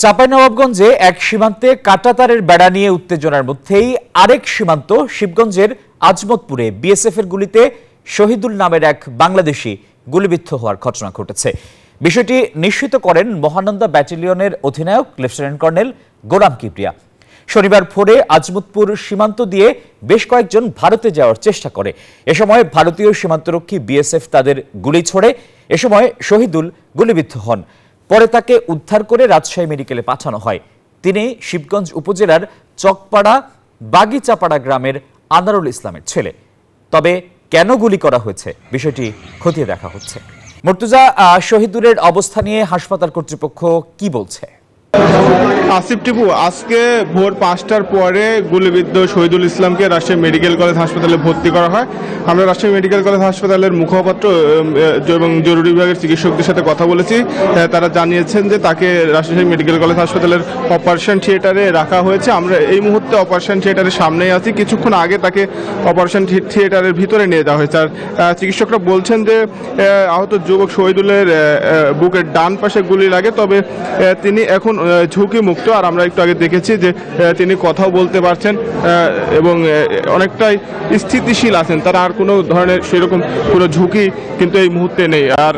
চাঁপাইনবাবগঞ্জে এক সীমান্তে কাঁটাতারের বেড়া নিয়ে উত্তেজনার মধ্যেই আরেক সীমান্ত শিবগঞ্জের আজমতপুরে বিএসএফ এর গুলিতে শহীদুল নামের এক বাংলাদেশি গুলিবিদ্ধ হওয়ার ঘটনা ঘটেছে। বিষয়টি নিশ্চিত করেন মহানন্দা ব্যাটালিয়নের অধিনায়ক লেফটেন্যান্ট কর্নেল গোলাম কিবরিয়া। শনিবার ভোরে আজমতপুর সীমান্ত দিয়ে বেশ কয়েকজন ভারতে যাওয়ার চেষ্টা করে। এ সময় ভারতীয় সীমান্তরক্ষী বিএসএফ তাদের গুলি ছোড়ে। এ সময় শহীদুল গুলিবিদ্ধ হন। পরে তাকে উদ্ধার করে রাজশাহী মেডিকেলে পাঠানো হয়। তিনি শিবগঞ্জ উপজেলার চকপাড়া বাগিচাপাড়া গ্রামের আনারুল ইসলামের ছেলে। তবে কেন গুলি করা হয়েছে বিষয়টি খতিয়ে দেখা হচ্ছে। মুর্তুজা, শহীদুলের অবস্থা নিয়ে হাসপাতাল কর্তৃপক্ষ কি বলছে? আসিফ টিপু, আজকে ভোর 5টার পরে গুলিবিদ্ধ শহীদুল ইসলামকে রাজশাহী মেডিকেল কলেজ হাসপাতালে ভর্তি করা হয়। আমরা রাজশাহী মেডিকেল কলেজ হাসপাতালের মুখপাত্র এবং জরুরি বিভাগের চিকিৎসকদের সাথে কথা বলেছি। তারা জানিয়েছেন যে তাকে রাজশাহী মেডিকেল কলেজ হাসপাতালের অপারেশন থিয়েটারে রাখা হয়েছে। আমরা এই মুহূর্তে অপারেশন থিয়েটারের সামনেই আছি। কিছুক্ষণ আগে তাকে অপারেশন থিয়েটারের ভিতরে নিয়ে যাওয়া হয়েছে। আর চিকিৎসকরা বলছেন যে আহত যুবক শহীদুলের বুকের ডান পাশে গুলি লাগে, তবে তিনি এখন ঝুঁকি মুক্ত। আর আমরা একটু আগে দেখেছি যে তিনি কথাও বলতে পারছেন এবং অনেকটাই স্থিতিশীল আছেন। তার আর কোনো ধরনের সেরকম কোনো ঝুঁকি কিন্তু এই মুহূর্তে নেই। আর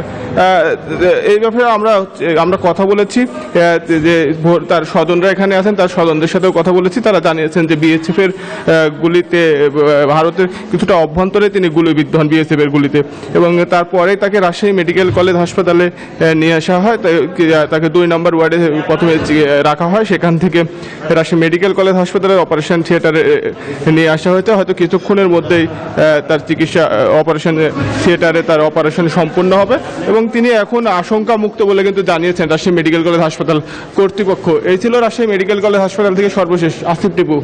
এই ব্যাপারে আমরা কথা বলেছি যে তার স্বজনরা এখানে আছেন, তার স্বজনদের সাথেও কথা বলেছি। তারা জানিয়েছেন যে বিএসএফ এর গুলিতে ভারতের কিছুটা অভ্যন্তরে তিনি গুলিবিদ্ধ হন বিএসএফ এর গুলিতে, এবং তারপরে তাকে রাজশাহী মেডিকেল কলেজ হাসপাতালে নিয়ে আসা হয়। তাকে 2 নম্বর ওয়ার্ডে প্রথমে রাখা হয়। সেখান থেকে রাজশাহী মেডিকেল কলেজ হাসপাতালের অপারেশন থিয়েটারে নিয়ে আসা হয়েছে। হয়তো কিছুক্ষণের মধ্যেই তার চিকিৎসা অপারেশন থিয়েটারে তার অপারেশন সম্পূর্ণ হবে এবং তিনি এখন আশঙ্কা মুক্ত বলে কিন্তু জানিয়েছেন রাজশাহী মেডিকেল কলেজ হাসপাতাল কর্তৃপক্ষ। এই ছিল রাজশাহী মেডিকেল কলেজ হাসপাতাল থেকে সর্বশেষ। আসিফ টিপু।